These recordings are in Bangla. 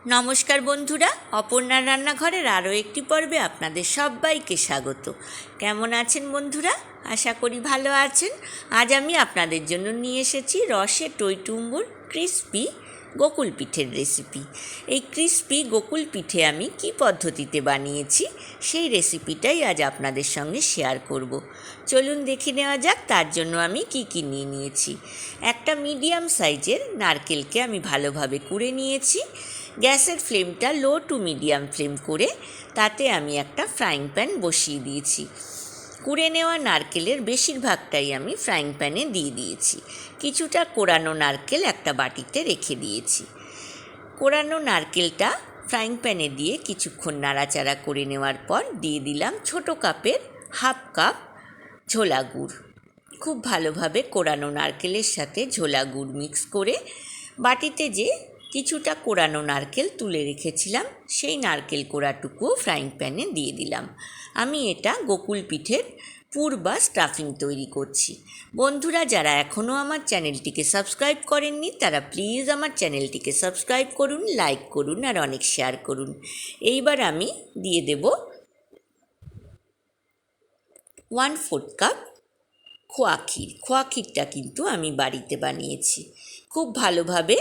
নমস্কার বন্ধুরা, অপর্ণার রান্নাঘরের আরও একটি পর্বে আপনাদের সবাইকে স্বাগত। কেমন আছেন বন্ধুরা? আশা করি ভালো আছেন। আজ আমি আপনাদের জন্য নিয়ে এসেছি রসে টইটুম্বুর ক্রিস্পি গোকুল পিঠের রেসিপি। এই ক্রিস্পি গোকুল পিঠে আমি কি পদ্ধতিতে বানিয়েছি সেই রেসিপিটাই আজ আপনাদের সঙ্গে শেয়ার করব। চলুন দেখে নেওয়া যাক তার জন্য আমি কি নিয়ে নিয়েছি। একটা মিডিয়াম সাইজের নারকেলকে আমি ভালোভাবে কুড়ে নিয়েছি। গ্যাসের ফ্লেমটা লো টু মিডিয়াম ফ্লেম করে তাতে আমি একটা ফ্রাইং প্যান বসিয়ে দিয়েছি। কুড়ে নেওয়া নারকেলের বেশিরভাগটাই আমি ফ্রাইং প্যানে দিয়ে দিয়েছি। কিছুটা কোড়ানো নারকেল একটা বাটিতে রেখে দিয়েছি। কোড়ানো নারকেলটা ফ্রাইং প্যানে দিয়ে কিছুক্ষণ নাড়াচাড়া করে নেওয়ার পর দিয়ে দিলাম ছোটো কাপের হাফ কাপ ঝোলা গুড়। খুব ভালোভাবে কোড়ানো নারকেলের সাথে ঝোলা গুড় মিক্স করে বাটিতে যে কিছুটা কোড়ানো নারকেল তুলে রেখেছিলাম সেই নারকেল কোড়াটুকুও ফ্রাইং প্যানে দিয়ে দিলাম। আমি এটা গোকুল পিঠের পুর বা স্টাফিং তৈরি করছি। বন্ধুরা যারা এখনও আমার চ্যানেলটিকে সাবস্ক্রাইব করেননি তারা প্লিজ আমার চ্যানেলটিকে সাবস্ক্রাইব করুন, লাইক করুন আর অনেক শেয়ার করুন। এইবার আমি দিয়ে দেব 1/4 কাপ খোয়া ক্ষীর। খোয়া ক্ষীরটা কিন্তু আমি বাড়িতে বানিয়েছি। খুব ভালোভাবে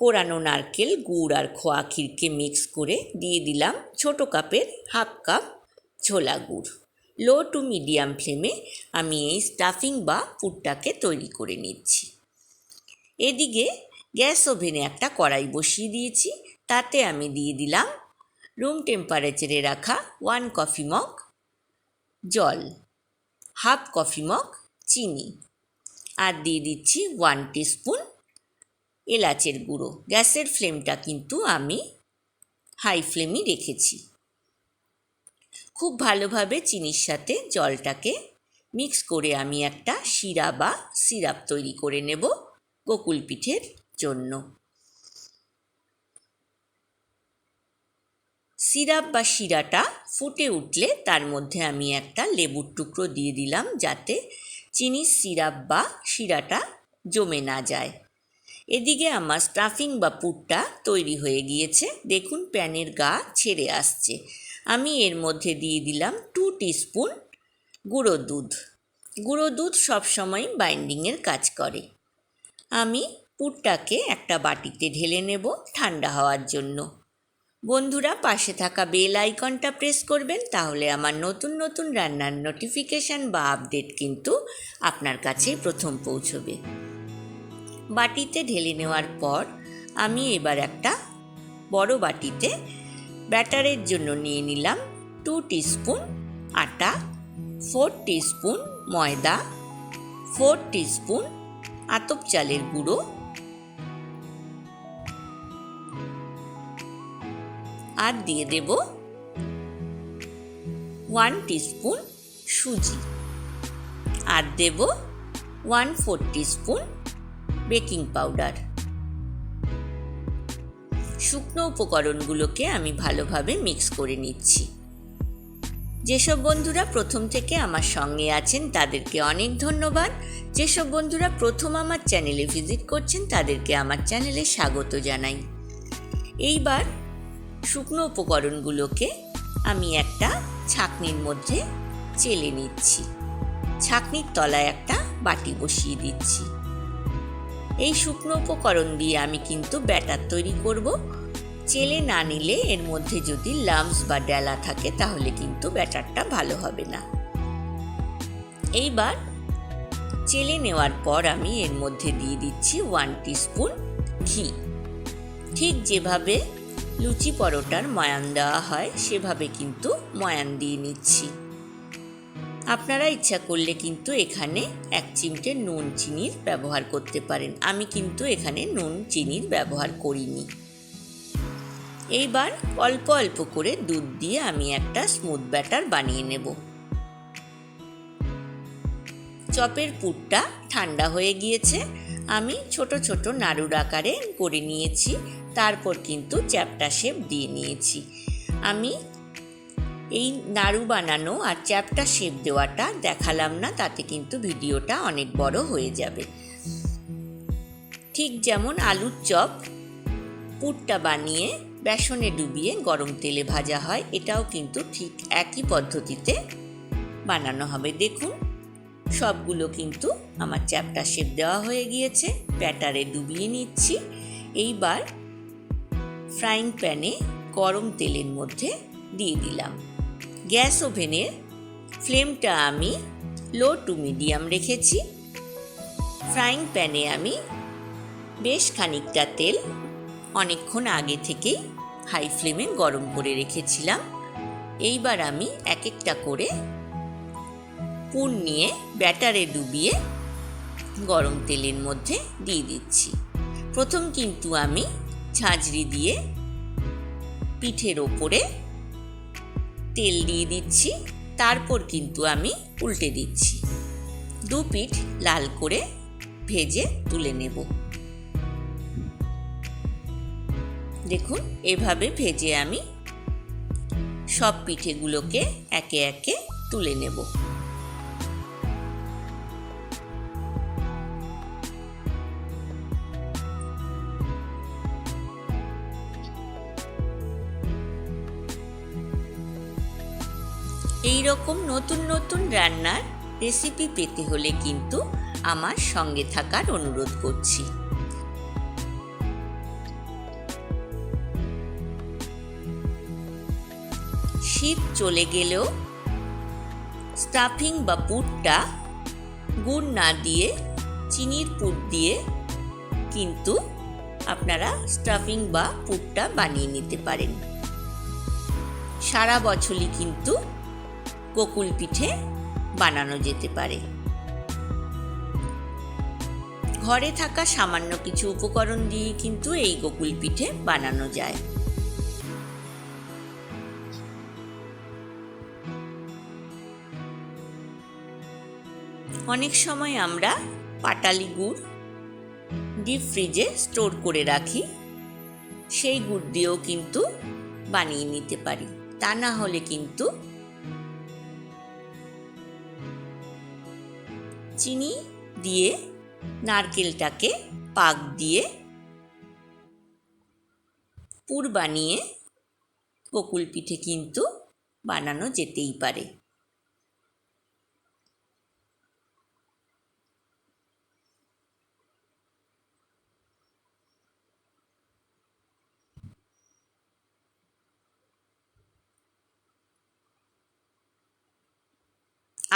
কোড়ানো নারকেল, গুড় আর খোয়া ক্ষীরকে মিক্স করে দিয়ে দিলাম ছোটো কাপের হাফ কাপ ঝোলা গুড়। লো টু মিডিয়াম ফ্লেমে আমি এই স্টাফিং বা পুরটাকে তৈরি করে নিচ্ছি। এদিকে গ্যাস ওভেনে একটা কড়াই বসিয়ে দিয়েছি। তাতে আমি দিয়ে দিলাম রুম টেম্পারেচারে রাখা 1 কফি মগ জল, হাফ কফি মগ চিনি আর দিয়ে দিচ্ছি 1 টিস্পুন এলাচের গুঁড়ো। গ্যাসের ফ্লেমটা কিন্তু আমি হাই ফ্লেমই রেখেছি। খুব ভালোভাবে চিনির সাথে জলটাকে মিক্স করে আমি একটা শিরা বা সিরাপ তৈরি করে নেব গোকুল পিঠের জন্য। সিরাপ বা শিরাটা ফুটে উঠলে তার মধ্যে আমি একটা লেবুর টুকরো দিয়ে দিলাম যাতে চিনির সিরাপ বা শিরাটা জমে না যায়। এদিকে আমার স্টাফিং বা পুরটা তৈরি হয়ে গিয়েছে। দেখুন প্যানের গা ছেড়ে আসছে। আমি এর মধ্যে দিয়ে দিলাম 2 টিস্পুন গুঁড়ো দুধ। গুঁড়ো দুধ সবসময় বাইন্ডিংয়ের কাজ করে। আমি পুরটাকে একটা বাটিতে ঢেলে নেব ঠান্ডা হওয়ার জন্য। বন্ধুরা পাশে থাকা বেল আইকনটা প্রেস করবেন, তাহলে আমার নতুন নতুন রান্নার নোটিফিকেশান বা আপডেট কিন্তু আপনার কাছেই প্রথম পৌঁছবে। বাটিতে ঢেলে নেওয়ার পর আমি এবার একটা বড় বাটিতে ব্যাটারের জন্য নিয়ে নিলাম 2 টিস্পুন আটা, 4 টিস্পুন ময়দা, 4 টিস্পুন আতপ চালের গুঁড়ো আর দিয়ে দেব 1 টিস্পুন সুজি আর দেব 1/4 টিস্পুন বেকিং পাউডার। শুকনো উপকরণগুলোকে আমি ভালোভাবে মিক্স করে নিচ্ছি। যেসব বন্ধুরা প্রথম থেকে আমার সঙ্গে আছেন তাদেরকে অনেক ধন্যবাদ। যেসব বন্ধুরা প্রথম আমার চ্যানেলে ভিজিট করছেন তাদেরকে আমার চ্যানেলে স্বাগত জানাই। এইবার শুকনো উপকরণগুলোকে আমি একটা ছাঁকনির মধ্যে চেলে নিচ্ছি। ছাঁকনির তলায় একটা বাটি বসিয়ে দিচ্ছি। এই শুকনো উপকরণ দিয়ে আমি কিন্তু ব্যাটার তৈরি করব। চেলে না নিলে এর মধ্যে যদি লাম্পস বা ডেলা থাকে তাহলে কিন্তু ব্যাটারটা ভালো হবে না। এইবার চেলে নেওয়ার পর আমি এর মধ্যে দিয়ে দিচ্ছি 1 টিস্পুন ঘি। ঠিক যেভাবে লুচি পরোটার ময়ান দেওয়া হয় সেভাবে কিন্তু ময়ান দিয়ে নিচ্ছি। আপনারা ইচ্ছা করলে কিন্তু এখানে 1 চিমটে নুন চিনির ব্যবহার করতে পারেন। আমি কিন্তু এখানে নুন চিনির ব্যবহার করিনি। এইবার অল্প অল্প করে দুধ দিয়ে আমি একটা স্মুথ ব্যাটার বানিয়ে নেব। চপের পুরটা ঠান্ডা হয়ে গিয়েছে। আমি ছোট ছোট নাড়ুর আকারে করে নিয়েছি। তারপর কিন্তু চ্যাপ্টা শেপ দিয়ে নিয়েছি। আমি এই নাড়ু বানানো আর চ্যাপ্টা শেপ দেওয়াটা দেখালাম না, তাতে কিন্তু ভিডিওটা অনেক বড় হয়ে যাবে। ঠিক যেমন আলুর চপ পুরটা বানিয়ে বেসনে ডুবিয়ে গরম তেলে ভাজা হয়, এটাও কিন্তু ঠিক একই পদ্ধতিতে বানানো হবে। দেখুন সবগুলো কিন্তু আমার চ্যাপ্টা শেপ দেওয়া হয়ে গিয়েছে, ব্যাটারে ডুবিয়ে নিচ্ছি। এইবার ফ্রাইং প্যানে গরম তেলের মধ্যে দিয়ে দিলাম। গ্যাস ওভেনের ফ্লেমটা আমি লো টু মিডিয়াম রেখেছি। ফ্রাইং প্যানে আমি বেশ খানিকটা তেল অনেকক্ষণ আগে থেকেই হাই ফ্লেমে গরম করে রেখেছিলাম। এইবার আমি এক একটা করে পুর নিয়ে ব্যাটারে ডুবিয়ে গরম তেলের মধ্যে দিয়ে দিচ্ছি। প্রথম কিন্তু আমি ঝাঁঝরি দিয়ে পিঠের ওপরে তেল দিয়ে দিচ্ছি, তারপর কিন্তু আমি উল্টে দিচ্ছি। দু পিঠ লাল করে ভেজে তুলে নেব। দেখুন এভাবে ভেজে আমি সব পিঠেগুলোকে একে একে তুলে নেব। এই রকম নতুন নতুন রান্নার রেসিপি পেতে হলে কিন্তু আমার সঙ্গে থাকার অনুরোধ করছি। শীত চলে গেলেও স্টাফিং বা পুরটা গুড় না দিয়ে চিনির পুর দিয়ে কিন্তু আপনারা স্টাফিং বা পুরটা বানিয়ে নিতে পারেন। সারা বছরই কিন্তু গোকুল পিঠে বানানো যেতে পারে। ঘরে থাকা সামান্য কিছু উপকরণ দিয়ে কিন্তু এই গোকুল পিঠে বানানো যায়। অনেক সময় আমরা পাটালি গুড় ডিপ ফ্রিজে স্টোর করে রাখি, সেই গুড় দিয়েও কিন্তু বানিয়ে নিতে পারি। তা না হলে কিন্তু চিনি দিয়ে নারকেলটাকে পাক দিয়ে পুর বানিয়ে গোকুল পিঠে কিন্তু বানানো যেতেই পারে।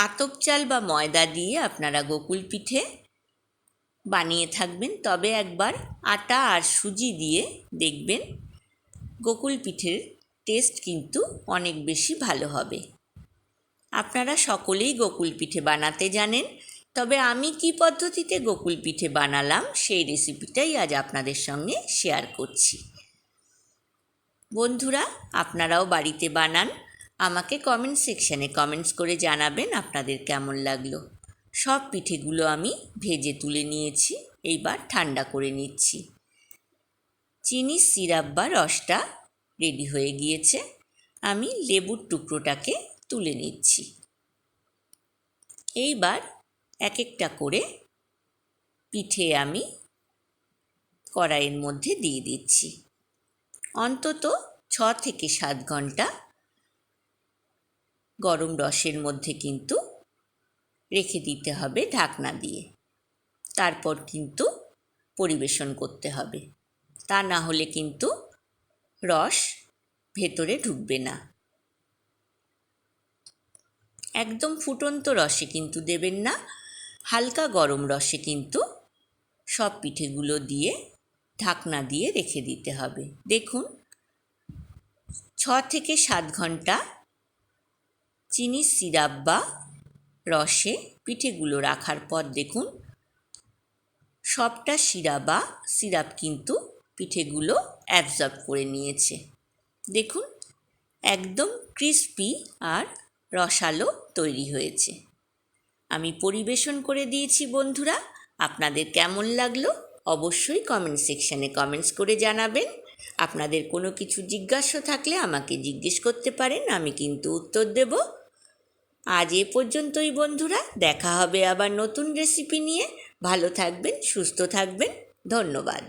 আতপ চাল বা ময়দা দিয়ে আপনারা গোকুল পিঠে বানিয়ে থাকবেন, তবে একবার আটা আর সুজি দিয়ে দেখবেন গোকুল পিঠের টেস্ট কিন্তু অনেক বেশি ভালো হবে। আপনারা সকলেই গোকুল পিঠে বানাতে জানেন, তবে আমি কি পদ্ধতিতে গোকুল পিঠে বানালাম সেই রেসিপিটাই আজ আপনাদের সঙ্গে শেয়ার করছি। বন্ধুরা, আপনারাও বাড়িতে বানান, আমাকে কমেন্ট সেকশানে কমেন্টস করে জানাবেন আপনাদের কেমন লাগলো। সব পিঠেগুলো আমি ভেজে তুলে নিয়েছি, এইবার ঠান্ডা করে নিচ্ছি। চিনির সিরাপ বা রসটা রেডি হয়ে গিয়েছে, আমি লেবুর টুকরোটাকে তুলে নিচ্ছি। এইবার এক একটা করে পিঠে আমি কড়াইয়ের মধ্যে দিয়ে দিচ্ছি। অন্তত 6 থেকে 7 ঘন্টা গরম রসের মধ্যে কিন্তু রেখে দিতে হবে ঢাকনা দিয়ে, তারপর কিন্তু পরিবেশন করতে হবে। তা না হলে কিন্তু রস ভেতরে ঢুকবে না। একদম ফুটন্ত রসে কিন্তু দেবেন না, হালকা গরম রসে কিন্তু সব পিঠেগুলো দিয়ে ঢাকনা দিয়ে রেখে দিতে হবে। দেখুন 6 থেকে 7 ঘন্টা চিনির সিরাপ বা রসে পিঠেগুলো রাখার পর দেখুন সবটা সিরাপ কিন্তু পিঠেগুলো অ্যাবজর্ব করে নিয়েছে। দেখুন একদম ক্রিস্পি আর রসালো তৈরি হয়েছে। আমি পরিবেশন করে দিয়েছি। বন্ধুরা, আপনাদের কেমন লাগলো অবশ্যই কমেন্ট সেকশানে কমেন্টস করে জানাবেন। আপনাদের কোনো কিছু জিজ্ঞাসা থাকলে আমাকে জিজ্ঞেস করতে পারেন, আমি কিন্তু উত্তর দেব। আজ এ পর্যন্তই বন্ধুরা, দেখা হবে আবার নতুন রেসিপি নিয়ে। ভালো থাকবেন, সুস্থ থাকবেন, ধন্যবাদ।